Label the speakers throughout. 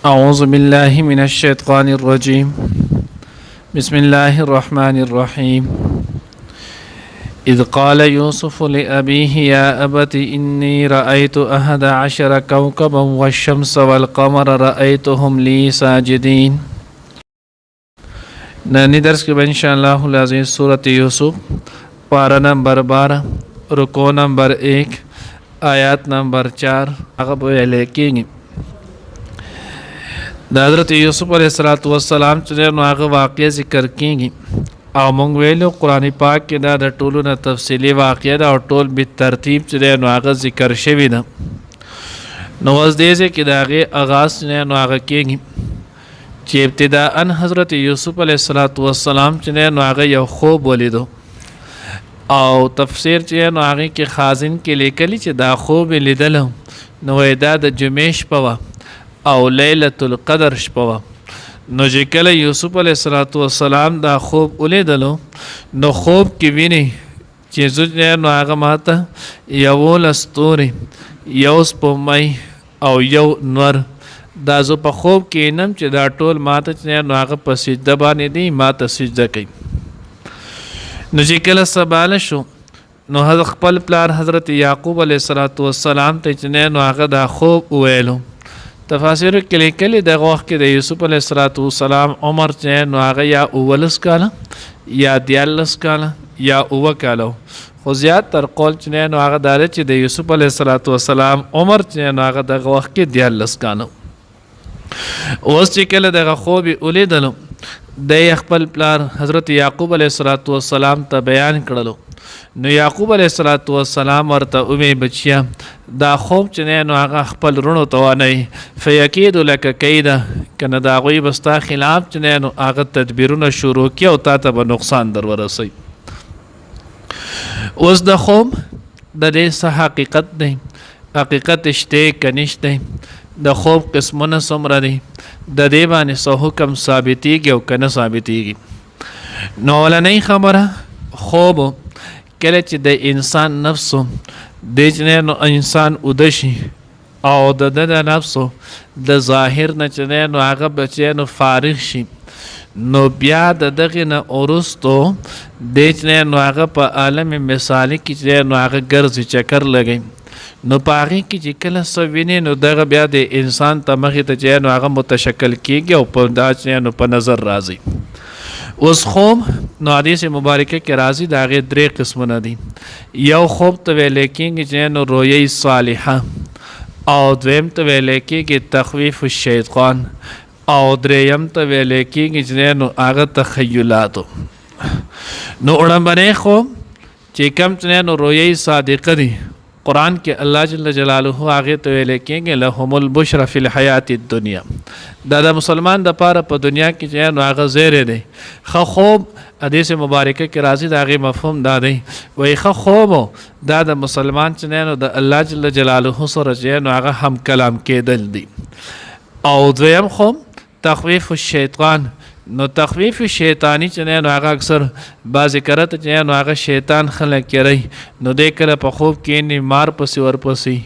Speaker 1: أعوذ بالله من الشيطان الرجيم بسم الله الرحمن الرحيم إذ قال يوسف لأبيه يا أبت إني رأيت 11 كوكبا والشمس والقمر رأيتهم لي ساجدين. نانی درس کے ان شاء اللہ العزیز سورۃ یوسف پارہ نمبر 12 رکوع نمبر 1 آیات نمبر 4 اغب لیکن د حضرت یوسف علیہ السلام چې نو هغه واقعه ذکر کیږي او مونږ ویلو قرآن پاک کې دا د ټولو نه تفصیلی واقعه ده او ټول به ترتیب چې نو هغه ذکر شوی ده. نو اوس دې کې د هغې آغاز نو هغه کیږي چې ابتداءً حضرت یوسف علیہ السلام چې نو هغه یو خوب ولیدو او تفسیر چې نو هغه کې خازن کې لیکلی چې دا خوب لیدل نو دا د جمعې شپه وه او لیلة القدر شپه وه. نو چې کله یوسف علیه السلام دا خوب ولیدلو نو خوب کې ویني چې زه نو هغه ماته 11 ستوري یو سپوږمۍ او یو نور دا زه په خوب کې وینم چې دا ټول ماته چې نو هغه په سجده باندې دي ماته سجده کوي. نو چې کله سباله شو نو خپل پلار حضرت یعقوب علیه السلام ته چې نو هغه دا خوب وویلو. تفاسیر کې لیکلي دغه وخت کې د یوسف علیه السلام عمر چې نو هغه یا 19 کاله یا 14 کاله یا 9 کاله خو زیات تر قول چې نو هغه داره چې د یوسف علیه السلام عمر چې نو هغه دغه وخت کې 14 کاله. اوس چې کله دغه خوب ولیدلو د خپل پلار حضرت یعقوب علیه السلام ته بیان کړلو. نو یعقوب علیه السلام ورته وویل بچیا دا خوب چې نو هغه خپل رونو ته وانئ فیکید لک کیده کنه د هغوی به ستا خلاف چې نو هغه تدبیرونه شروع کړي او تا ته به نقصان در ورسوي. اوس د خوب د دې څه حقیقت دی حقیقت شته که نشته د خوب قسمونه څومره دي د دې باندې څه حکم ثابتېږي او که نه ثابتېږي. نو اولنۍ خبره خوب کله چې د انسان نفسو د نو انسان اوده شي او د نفسو د ظاهر نه چې نو هغه بچی نو فارغ شي نو بیا د دغې نه وروستو د نو هغه په عالم مثالي کې چې نو هغه ګرځي چکر لګوي نو په هغې کې چې کله څه ویني نو دغه بیا د انسان ته مخې ته چې نو هغه متشکل کیږي او په دا چې نو په نظر راځي. اوس خوب نو حدیث مبارکه کې راځي د هغې 3 قسمونه دي. یو خوب ته ویلی کېږي چې نو رویه صالحه او دویم ته ویلی کېږي تخویف الشیطان او دریم ته ویلی کېږي چې نو هغه تخیلاتو. نو وړاندنی خوب چې کوم چې نو رویه صادقه دي قرآن کې الله جل جلاله هغې ته ویلی کېږي لهم البشر فی الحیات الدنیا دا د مسلمان د پاره په دنیا کې چې نو هغه زیری دی. ښه خوب حدیث مبارکه کې راځي د هغې مفهوم دا دی وایي ښه خوب دا د مسلمان چې نو د الله جل جلاله سره چې نو هغه هم کلام کېدل دي. او دویم خوب تخویف الشیطان نو تخویف شیطانی چې نو هغه اکثر بعضې کرته چې نو هغه شیطان خلک کوي نو دی کله په خوب کې مار پسې ورپسې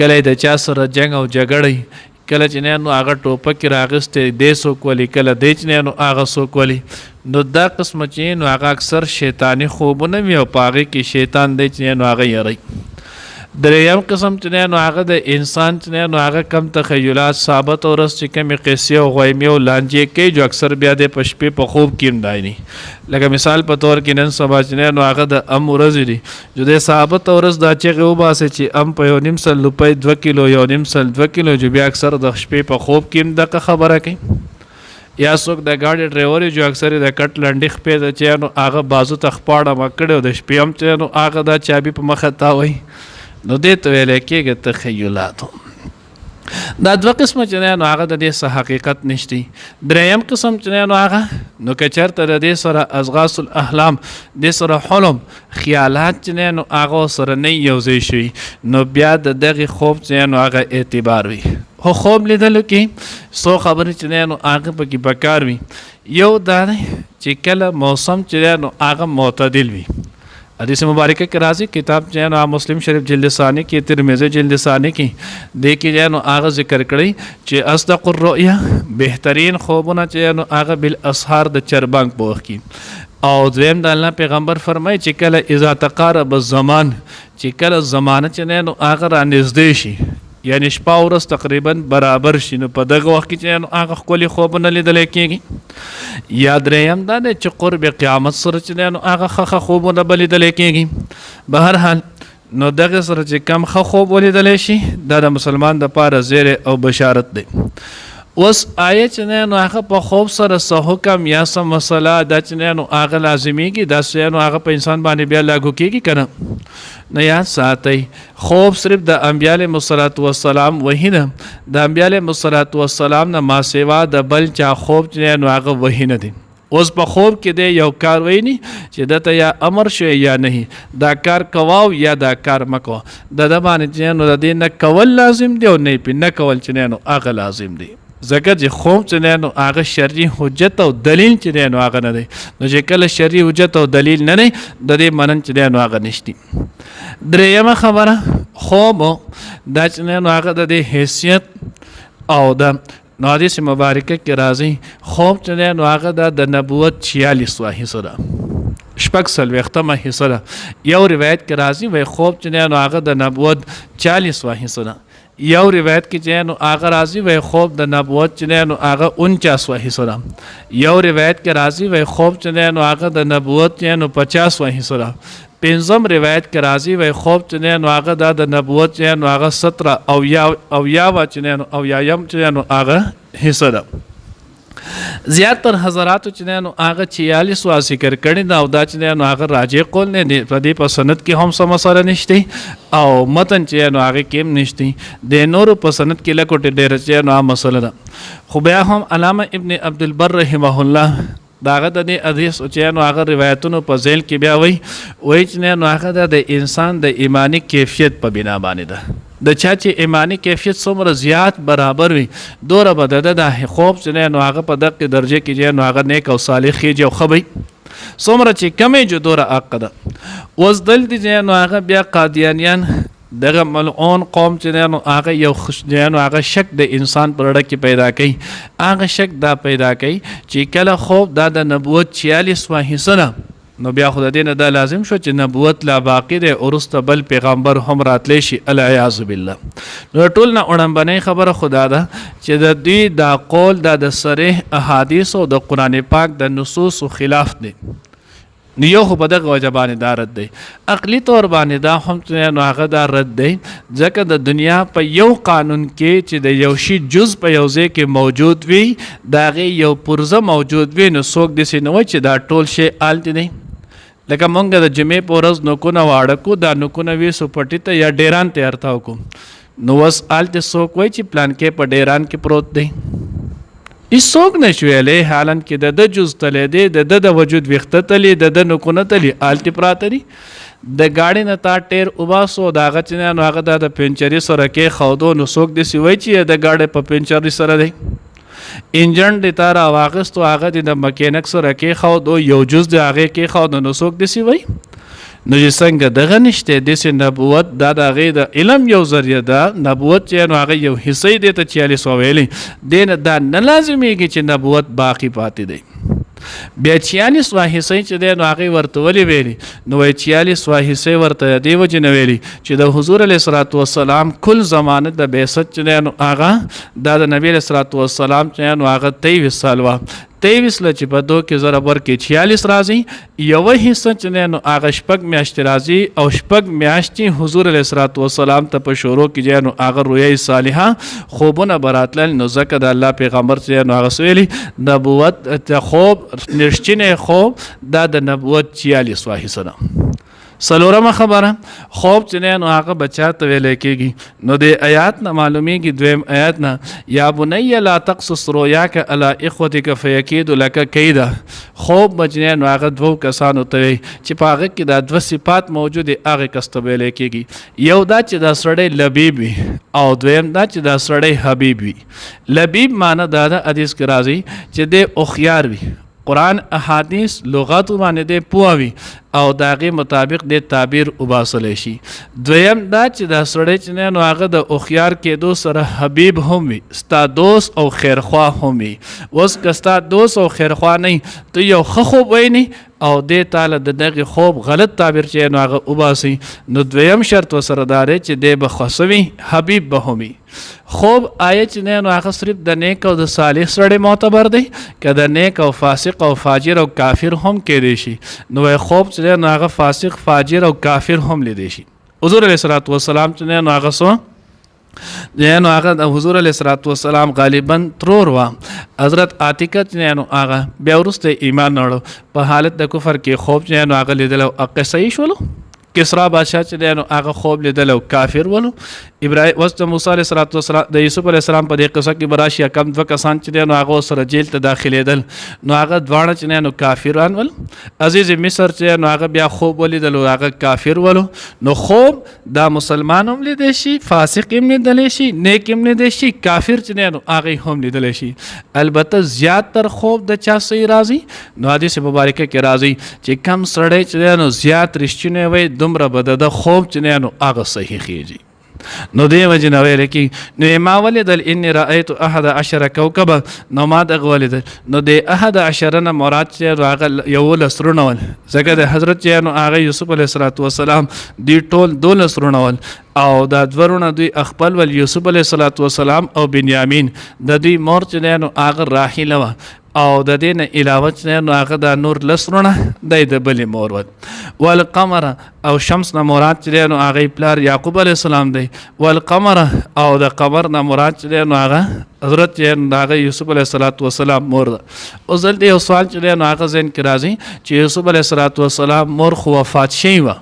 Speaker 1: کله د چا سره جنګ او جګړه کله چې نو هغه ټوپک راغستې دی څوک ولي کله دی چې نو هغه څوک ولي نو دا قسمه چې نو هغه اکثر شیطانی خوبونه وي او په هغې کې شیطان دی چې نو هغه یری. دریم قسم چې نو هغه د انسان چې نو هغه کم تخیلات ثابت او رس چې کمې قصې او غیمې او لانجې کوي جو اکثر بیا د په شپې په خوب کې هم دایني. لکه مثال په طور کې نن سبا چې نو هغه د ام ورځې دي جو د ثابت او رس دا چغې وباسي چې ام په 1.5 سل روپۍ 2 کیلو 1.5 سل 2 کیلو جو بیا اکثر د شپې په خوب کې هم دغه خبره کوي. یا څوک د گاډي ډرایور جو اکثر د کټ لنډې خپې د چې نو هغه بازو ته خپاړه مکړی او د شپې هم چې نو هغه دا چابي په مخه تاوي نو دې ته ویلی کېږي تخیلاتو. دا 2 قسمه چې نو هغه د دې څه حقیقت نشتی. دریم قسم چې نو هغه نو که چېرته د دې سره اضغاث الاحلام دې سره حلم خیالات چې نو هغه سره نه یوځای شوي نو بیا د دغې خوب چې نو هغه اعتبار وي. خو خوب لیدلو کې څو خبرې چې نو هغه پکې پکار وي. یو دا دی چې کله موسم چې نو هغه معتدل وي حدیث مبارکه کې راځي کتاب چې نو مسلم شریف جلد ثانی کې ترمذی جلد ثانی کې د کې چې نو هغه ذکر کړی چې اصدق الرؤیا بهترین خوبونه چې نو هغه بالاسحار د چربنګ په وخت کې او دویم د الله پیغمبر فرمایي چې کله اذا تقارب الزمان چې کله زمانه چې نو هغه را نږدې شي یعنی شپه ورځ تقریبا برابر شي نو په دغه وخت کې چې هغه ښکلي خوبونه لیدل کېږي یا درېیم دا دی چې قرب قیامت سره چې نو هغه ښه خوبونه به لیدل کېږي بهرحال نو دغه سره چې کم ښه خوب ولیدلی شي دا د مسلمان دپاره زیری او بشارت دی اوس آیه چې نو هغه په خوب سره څه حکم یا څه مسله دا چې نو هغه لازمیږي دا څه نو هغه په انسان باندې بیا لاګو کېږي که نه نو یاد ساتئ خوب صرف د انبیاء علیهم السلام وحی ده د انبیاء علیهم السلام نه ما سوا د بل چا خوب چې نو هغه وحی نه دی اوس په خوب کې دی یو کار ویني چې دته یا امر شوی یا نه دا کار کوو یا دا کار مکو د باندې چې نو د دې نه کول لازم دی او نه پې نه کول چې نو هغه لازم دی ځکه چې خوب چې نو هغه شرعي حجت او دلیل چې نو هغه نه دی نو چې کله شرعي حجت او دلیل نه دی د دې منن چې نو هغه نشتی درېیمه خبره خوب دا چې نو هغه د دې حیثیت او د نو حدیث مبارکه کې راځي خوب چې نو هغه د نبوت 46 حصہ ده شپږ څلوېښتمه حصہ ده یو روایت کې راځي وایي خوب چې نو هغه د نبوت 40 حصہ ده یو روایت کې چې نو هغه راځي وایي خوب د نبوت چې نو هغه 49 حصہ ده یو روایت کې راځي وایي خوب چې نو هغه د نبوت چې نو 50 حصہ ده پنځم روایت کې راځي وایي خوب چې نو هغه د نبوت چې نو هغه 17 او یا چې نو او یایم چې نو هغه حصہ ده زیاتر حضراتو چې نو هغه 46 وا ذکر کړي دا او دا چې نو هغه راجع قول نه دی په دې په سند کې هم سم مسله نشته او متن چې نو هغه کې نشته د نور په سند کې لکوټه ډېر چې نو مسله ده خو بیا هم علامه ابن عبد البر رحمه الله داغه د حدیث چې نو هغه روایتونو په ذیل کې بیا وایي چې نو هغه د انسان د ایمانی کیفیت په بنا باندې ده د چا چې ایمانی کیفیت څومره زیات برابر وي دوره به د خوب چې نو هغه په دغه درجه کې چې نو هغه نیک او صالح خېږي او ښه وي څومره چې کمې جو دوره حق ده اوس دلته چې نو هغه بیا قادیانیان دغه ملعون قوم چې نو هغه یو نو هغه شک د انسان پر اړه کې پیدا کوي هغه شک دا پیدا کوي چې کله خوب دا د نبوت 46 حصہ ده نو بیا خو د دې نه دا لازم شو چې نبوت لا باقی دی وروسته بل پیغمبر هم راتلی شي العیاذ بالله نو ټول نه وړاندې خبره خدا ده چې د دې دا قول دا د صریح احادیث او د قرآن پاک د نصوص خلاف دی نو یو خو په دغه وجه باندې دا رد دی عقلي طور باندې دا هم نو هغه دا رد دی ځکه د دنیا په یو قانون کې چې د یو شي جز په یو ځای کې موجود وي د هغې یو پرزه موجود وي نو څوک داسې نه وایي چې دا ټول شی هلته دی لکه مونږ د جمعې په ورځ نوکونه واړه کړو دا نوکونه ویسو پټي ته یا ډیران ته ارتاو کړو نو اوس هلته څوک وایي چې پلان کې په ډیران کې پروت دی هیڅوک نشي ویلی حالان کې د جز تلی دی د وجود ویښته تلی د نوکونه تلی هلته پراته دي د گاڑی نه تا ټیر وباسو د هغه چې نو هغه د پنچري سره کېښودو نو څوک داسې وایي چې د گاډۍ په پنچري سره دی انجن د تا راواغستو هغه د مکینک سره کېښودو یو جز د هغې کېښودو نو څوک داسې وایي نو چې څنګه دغه نشته داسې نبوت دا د هغې د علم یو ذریعه ده نبوت چې نو هغه یو حصه یې دې ته 46 ویلی دې نه دا نه لازمیږي چې نبوت باقي پاتې دی بیا 46 حصې چې دی نو هغې ورته ولې ویلي نو وایي 46 حصې ورته دې وجې نه ویلي چې د حضور علیه الصلاة والسلام کل زمانه د بعثت چې دی نو هغه دا د نبي علیه الصلاة والسلام چې نو هغه 23 سال وه 23 له چې په دو کې ضرب ورکړي 46 راځي یوه حصه چې دی نو هغه شپږ میاشتې راځي او شپږ میاشتې حضور علیه الصلاة والسلام ته په شروع کې دی نو هغه رویه صالحه خوبونه به راتلل نو ځکه د الله پیغمبر چې نو هغه ویلي نبوت خوب رښتینی خوب دا د نبوت 46 حصه ده څلورمه خبره خوب چې نو هغه بچا ته ویلی کېږي نو د آیات نه معلومیږي دویم آیات نه یا بنی لا تقصص رؤیاک علی اخوتک فیکیدوا لک کیدا خوب بچنه نو هغه دوه کسانو ته وي چې په هغه کې دا دوه صفات موجود دي هغه کس ته ویلی کېږي یو دا چې دا سړی لبیب وي او دویم دا چې دا سړی حبیب وي لبیب معنی دا د حدیث کې راځي چې د اوخیار وي قرآن احادیث لغات باندې دی پوهوي او د هغې مطابق د تعبیر وباسلی شي. دویم دا چې دا سړی چې دی نو هغه د هوښیار کېدو سره حبیب هم وي، ستا دوست او خیرخوا هم وي. اوس که ستا دوست او خیرخوا نه ته یو ښه خوب ویني او دې تاله د دغې خوب غلط تعبیر چې نو هغه وباسي، نو دویم شرط ورسره دا دی چې دی به خوښه وي، حبیب به هم وي. خوب آیا چې دی نو هغه صرف د نیک او د صالح سړی معتبر دی که د نیک او فاسق او فاجر او کافر هم کېدی شي؟ نو خوب چې دی نو هغه فاسق فاجر او کافر هم لیدی شي. حضور علیه الصلاۃ والسلام چې دی نو هغه نو هغه د حضور علیه الصلاۃ والسلام غالبا ترور وه، حضرت عاتکه چې نو هغه بیا وروسته ایمان راوړو، په حالت د کفر کې خوب چې نو هغه لیدلی او قصه یې شولو. کسرا بادشاه چې دی نو هغه خوب لیدلی او کافر ولو. ابراهیم اوس د موسی علیه الصلاۃ والسلام د یوسف علیه السلام په دې قصه کې به راشي کم دوه کسان چې دی نو هغه سره جیل ته داخلېدل، نو هغه دواړه چې دی نو کافران ول. عزیز مصر چې نو هغه بیا خوب ولیدل او هغه کافر ولو. نو خوب دا مسلمان هم لیدلی شي، فاسق هم لیدلی شي، نیک هم لیدلی شي، کافر چې دی نو هغه هم لیدلی شي. البته زیاتر خوب د چا صحیح راځي؟ نو حدیث مبارکه کې راځي چې کم سړی چې دی نو زیات رښتینی وي دومره به د خوب چې دی نو هغه صحیح خیږي. نو دی وجه نه ویل کی نو ما ولیدل انی رأیت 11 کوكبا، نو ما دغه ولیدل. نو د 11 نه مراد چې هغه 11 رونه ول، ځکه د حضرت چې نو هغه یوسف علیه السلام دی ټول 12 رونه ول او دا دورونه دوی خپل ول، یوسف علیه السلام او بنیامین د دوی مور چې نو هغه راحله وه او د دې نه علاوه چې نو هغه د نور لسرونه د بلې مور ود. والقمر او شمس نه مراد چې نو هغه پلار یعقوب علیه السلام دی. والقمر او د قمر نه مراد چې نو هغه حضرت چې هغه یوسف علیه السلام مور ده. اوس دلته یو سوال چې نو هغه ذهن کې راځي چې یوسف علیه السلام مور خو وفات شوی وه،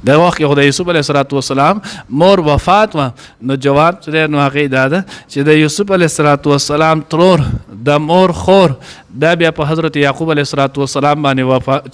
Speaker 1: د وخت کې خو د یوسف علیه السلام مور وفات وه. نو جواب چې نو هغې دا ده چې د یوسف علیه السلام ترور د مور خور دا بیا په حضرت یعقوب علیه السلام باندې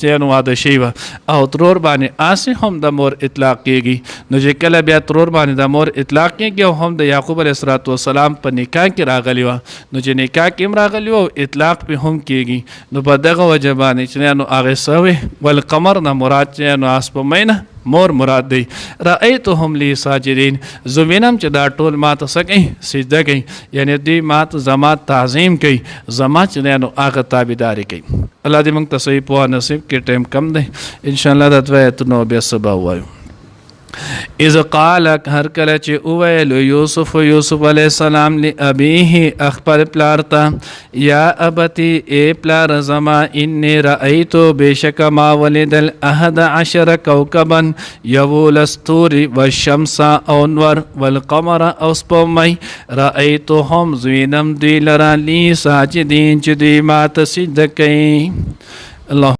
Speaker 1: چې نو واده شوی وه او ترور باندې آسې هم د مور اطلاق کېږي. نو چې کله بیا ترور باندې د مور اطلاق کېږي او هم د یعقوب علیه السلام په نکاح کې راغلی وه، نو چې نکاح کې هم راغلی وه او اطلاق پې هم کېږي. نو په دغه وجه باندې چې نو هغې څه وې والقمر نه مراد چې نو سپومۍ نه مور مراد دی. رأیتهم لی ساجدین، زه وینم چې دا ټول ما ته څه کوي؟ سجده کوي، یعنی دوی ما ته زما تعظیم کوي، زما چې دی نو هغه تابعداري کوي. الله دې موږ ته صحیح پوهه نصیب کړي. ټایم کم دی، انشاءالله دا دوه ایتونه بیا سبا ووایو. اذ قال هر کله چې اویل یوسف علیه السلام لابیه اخبر پلار ته یا ابتی ای پلار زما انی رأیتو بشک ما ولیدل 11 کوكبا 11 ستوري والشمس او نور والقمر او سپومی رأیتهم زوینم دوی لرا لی ساجدین چې دوی ما ته سجده کوي. الله